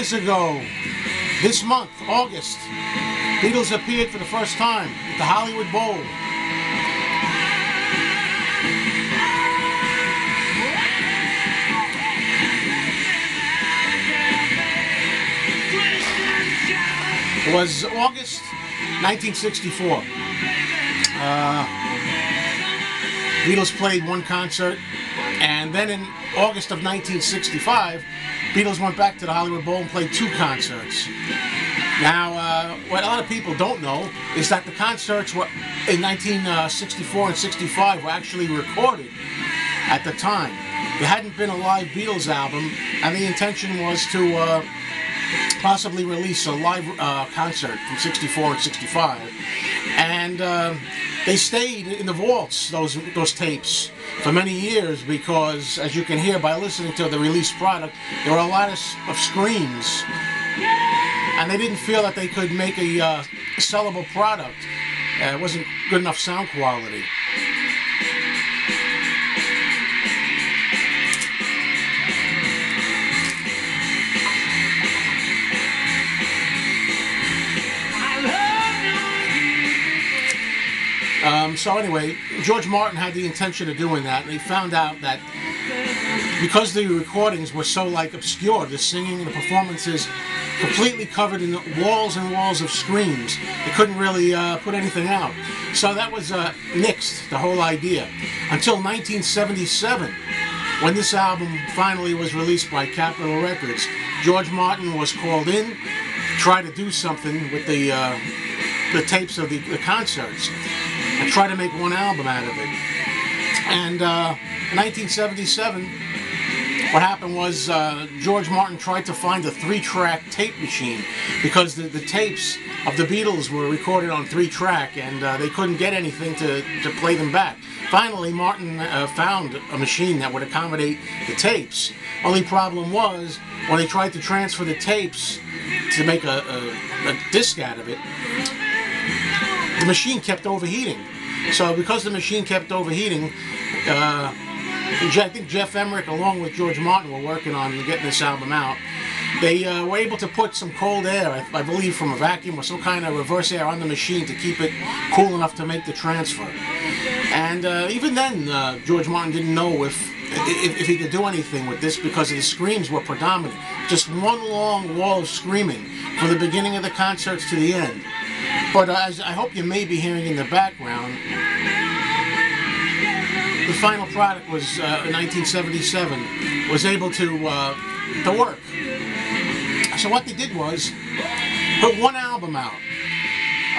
years ago, this month, August, Beatles appeared for the first time at the Hollywood Bowl. It was August 1964. Beatles played one concert, and then in August of 1965, Beatles went back to the Hollywood Bowl and played two concerts. Now, what a lot of people don't know is that the concerts were in 1964 and 65 were actually recorded at the time. There hadn't been a live Beatles album, and the intention was to possibly release a live concert from 64 and 65. And they stayed in the vaults, those tapes, for many years because, as you can hear by listening to the released product, there were a lot of screams. And they didn't feel that they could make a sellable product. It wasn't good enough sound quality. So anyway, George Martin had the intention of doing that, and he found out that because the recordings were so obscure, the singing and the performances completely covered in walls and walls of screams, they couldn't really put anything out. So that was nixed, the whole idea, until 1977, when this album finally was released by Capitol Records. George Martin was called in to try to do something with the tapes of the concerts and try to make one album out of it. And in 1977, what happened was George Martin tried to find a 3-track tape machine because the tapes of the Beatles were recorded on 3-track, and they couldn't get anything to play them back. Finally, Martin found a machine that would accommodate the tapes. Only problem was, when they tried to transfer the tapes to make a disc out of it, the machine kept overheating. So because the machine kept overheating, I think Jeff Emmerich, along with George Martin, were working on getting this album out. They were able to put some cold air, I believe from a vacuum or some kind of reverse air on the machine to keep it cool enough to make the transfer. And even then, George Martin didn't know if he could do anything with this because the screams were predominant. Just one long wall of screaming from the beginning of the concerts to the end. But as I hope you may be hearing in the background, the final product was in 1977 was able to work. So what they did was put one album out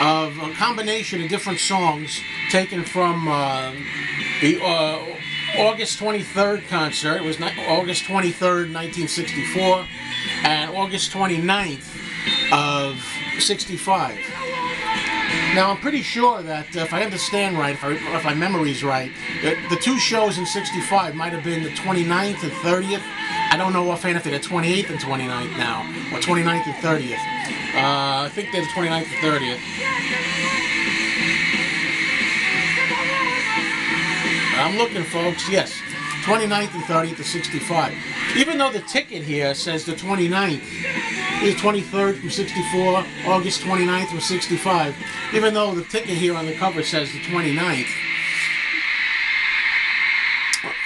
of a combination of different songs taken from the August 23rd concert. It was August 23rd, 1964, and August 29th of 65. Now, I'm pretty sure that if I understand right, if my memory's right, the two shows in 65 might have been the 29th and 30th. I don't know offhand if they're the 28th and 29th now, or 29th and 30th. I think they're the 29th and 30th. I'm looking, folks. Yes, 29th and 30th of 65. Even though the ticket here says the 29th, the 23rd from 64, August 29th from 65. Even though the ticket here on the cover says the 29th.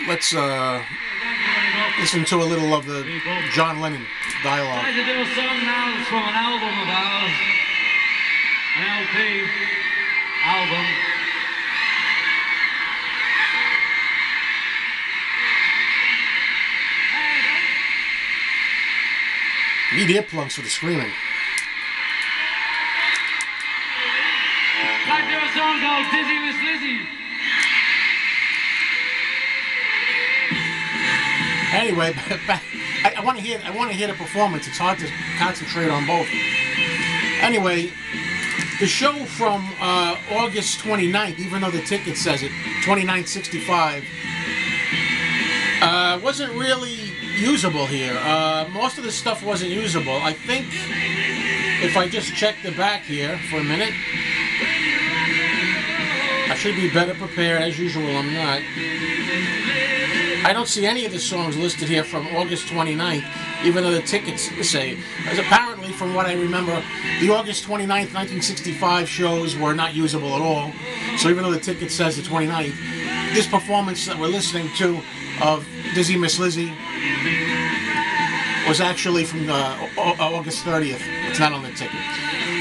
Let's listen to a little of the John Lennon dialogue. I'd like to do a song now that's from an album of ours, an LP album. You need earplugs for the screaming. I'd like to do a song called Dizzy Miss Lizzie. Anyway, I want to hear the performance. It's hard to concentrate on both. Anyway, the show from August 29th, even though the ticket says it, 2965, wasn't really usable here. Most of the stuff wasn't usable. I think if I just check the back here for a minute, I should be better prepared. As usual, I'm not. I don't see any of the songs listed here from August 29th. even though the tickets say. As apparently, from what I remember, the August 29th, 1965 shows were not usable at all. So even though the ticket says the 29th, this performance that we're listening to of Dizzy Miss Lizzy was actually from August 30th. It's not on the ticket.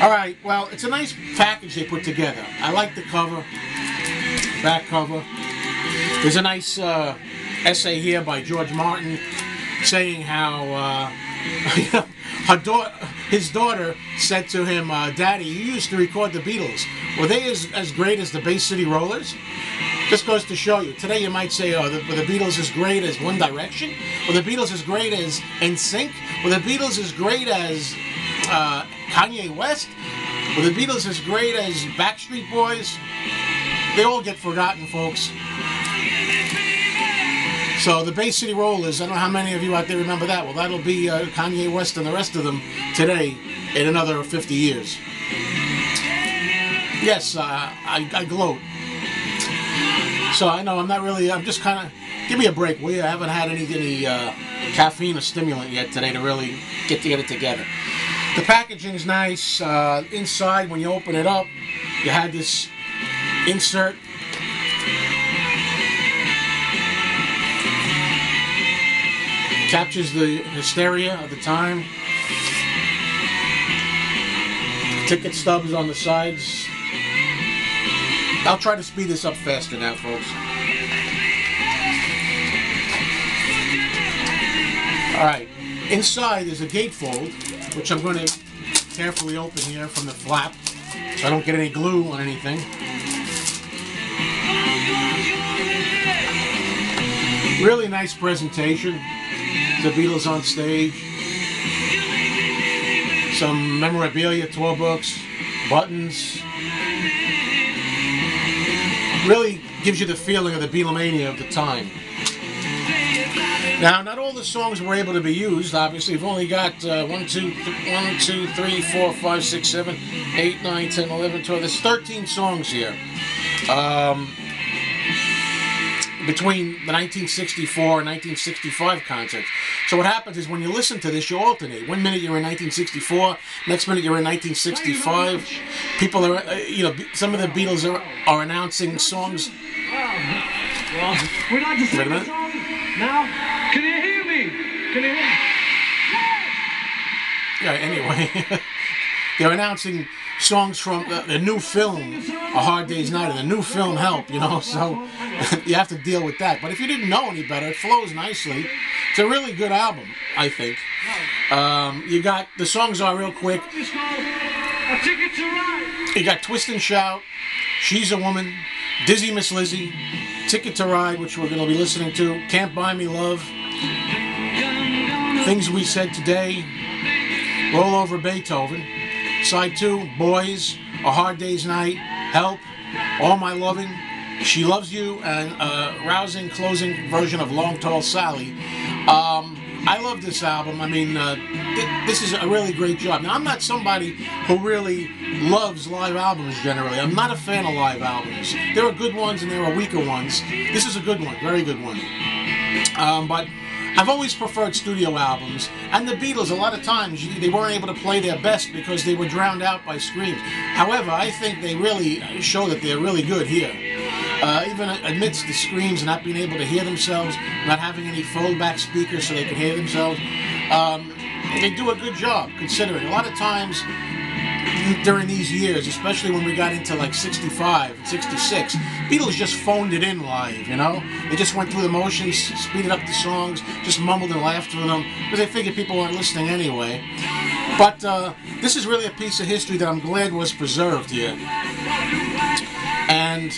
All right, well, it's a nice package they put together. I like the cover, back cover. There's a nice essay here by George Martin saying how his daughter said to him, "Daddy, you used to record the Beatles. Were they as great as the Bay City Rollers?" Just goes to show you. Today you might say, "Oh, were the Beatles as great as One Direction? Were the Beatles as great as NSYNC? Were the Beatles as great as Kanye West? Were the Beatles as great as Backstreet Boys?" They all get forgotten, folks. So the Bay City Rollers, I don't know how many of you out there remember that. Well, that'll be Kanye West and the rest of them today in another 50 years. Yes, I gloat. So I know I'm not really, I'm just kind of, give me a break, will you? I haven't had any caffeine or stimulant yet today to really get it together. The packaging's nice. Inside, when you open it up, you had this insert. Captures the hysteria of the time. Ticket stubs on the sides. I'll try to speed this up faster now, folks. Alright, inside is a gatefold, which I'm going to carefully open here from the flap so I don't get any glue on anything. Really nice presentation. The Beatles on stage. Some memorabilia, tour books, buttons. Really gives you the feeling of the Beatlemania of the time. Now, not all the songs were able to be used, obviously. We've only got 1, 2, 3, 4, 5, 6, 7, 8, 9, 10, 11, 12. There's 13 songs here. Between the 1964 and 1965 concerts. So what happens is when you listen to this, you alternate. 1 minute you're in 1964, next minute you're in 1965. People are, some of the Beatles are announcing songs. Well, we're not just singing a song now. Can you hear me? Can you hear me? Yeah, anyway. They're announcing songs from the new film, A Hard Day's Night, and the new film Help, so you have to deal with that. But if you didn't know any better, it flows nicely. It's a really good album, I think. You got, the songs are real quick. You got Twist and Shout, She's a Woman, Dizzy Miss Lizzy, Ticket to Ride, which we're going to be listening to, Can't Buy Me Love, Things We Said Today, Roll Over Beethoven, Side 2, Boys, A Hard Day's Night, Help, All My Loving, She Loves You, and a rousing closing version of Long Tall Sally. I love this album. I mean, this is a really great job. Now, I'm not somebody who really loves live albums generally. I'm not a fan of live albums. There are good ones and there are weaker ones. This is a good one, very good one. But I've always preferred studio albums, and the Beatles, a lot of times, they weren't able to play their best because they were drowned out by screams. However, I think they really show that they're really good here. Even amidst the screams and not being able to hear themselves, not having any fold-back speakers so they could hear themselves, they do a good job, considering. A lot of times, during these years, especially when we got into like 65, 66, Beatles just phoned it in live, They just went through the motions, speeded up the songs, just mumbled and laughed through them, because they figured people weren't listening anyway. But this is really a piece of history that I'm glad was preserved here. And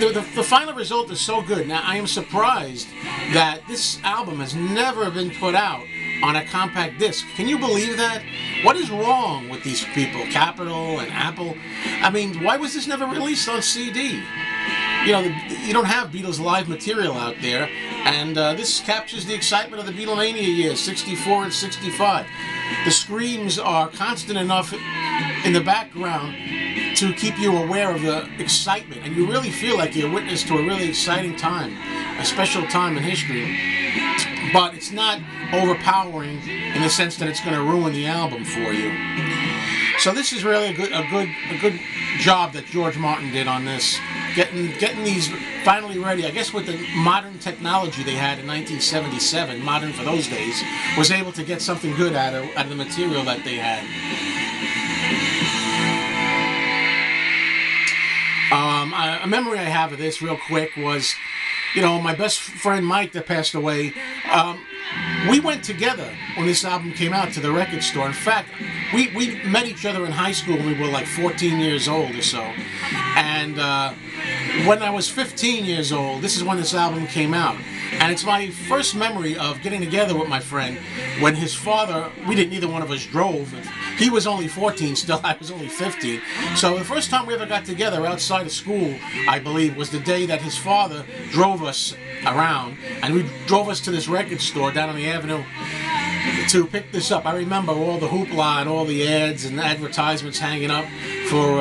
the final result is so good. Now, I am surprised that this album has never been put out on a compact disc. Can you believe that? What is wrong with these people, Capitol and Apple? I mean, why was this never released on CD? You don't have Beatles live material out there, and this captures the excitement of the Beatlemania years, 64 and 65. The screams are constant enough in the background to keep you aware of the excitement, and you really feel like you're witness to a really exciting time, a special time in history. But it's not overpowering in the sense that it's going to ruin the album for you. So this is really a good job that George Martin did on this, getting these finally ready. I guess with the modern technology they had in 1977, modern for those days, was able to get something good out of the material that they had. A memory I have of this, real quick, was, my best friend Mike that passed away. We went together when this album came out to the record store. In fact, we met each other in high school when we were like 14 years old or so. And when I was 15 years old, this is when this album came out. And it's my first memory of getting together with my friend when his father, neither one of us drove. He was only 14 still, I was only 15. So the first time we ever got together outside of school, I believe, was the day that his father drove us around. And he drove us to this record store down on the avenue to pick this up. I remember all the hoopla and all the ads and advertisements hanging up for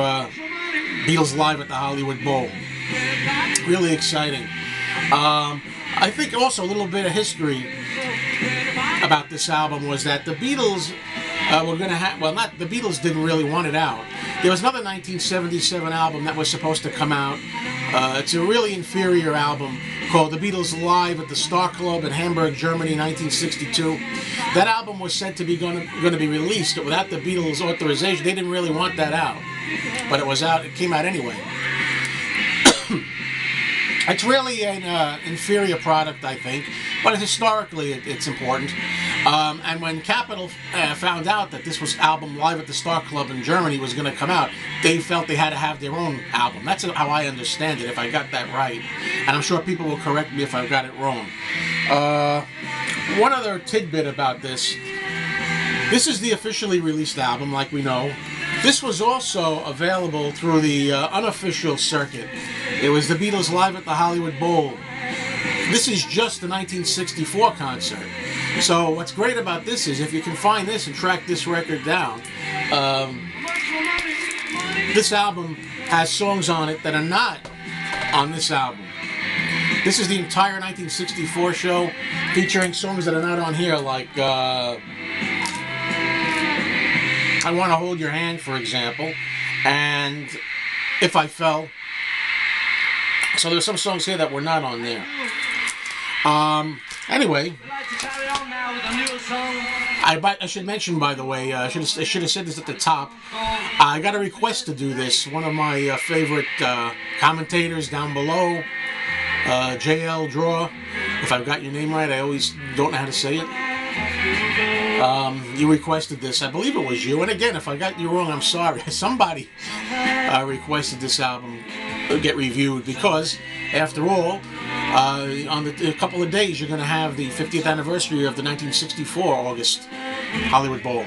Beatles Live at the Hollywood Bowl. Really exciting. I think also a little bit of history about this album was that the Beatles were going to have, the Beatles didn't really want it out. There was another 1977 album that was supposed to come out. It's a really inferior album called The Beatles Live at the Star Club in Hamburg, Germany, 1962. That album was said to be going to be released without the Beatles' authorization. They didn't really want that out, but it was out. It came out anyway. It's really an inferior product, I think, but historically it's important. And when Capitol found out that this was album Live at the Star Club in Germany was going to come out, they felt they had to have their own album. That's how I understand it, if I got that right. And I'm sure people will correct me if I've got it wrong. One other tidbit about this. This is the officially released album, like we know. This was also available through the unofficial circuit. It was the Beatles Live at the Hollywood Bowl. This is just the 1964 concert. So what's great about this is if you can find this and track this record down, this album has songs on it that are not on this album. This is the entire 1964 show featuring songs that are not on here, like I Want to Hold Your Hand, for example, and If I Fell. So there's some songs here that were not on there. Anyway, I should mention, by the way, I should have said this at the top. I got a request to do this. One of my favorite commentators down below, JL Draw. If I've got your name right, I always don't know how to say it. You requested this. I believe it was you. And again, if I got you wrong, I'm sorry. Somebody requested this album get reviewed because, after all, on a couple of days, you're going to have the 50th anniversary of the 1964 August Hollywood Bowl.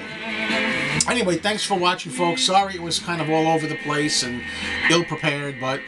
Anyway, thanks for watching, folks. Sorry it was kind of all over the place and ill-prepared, but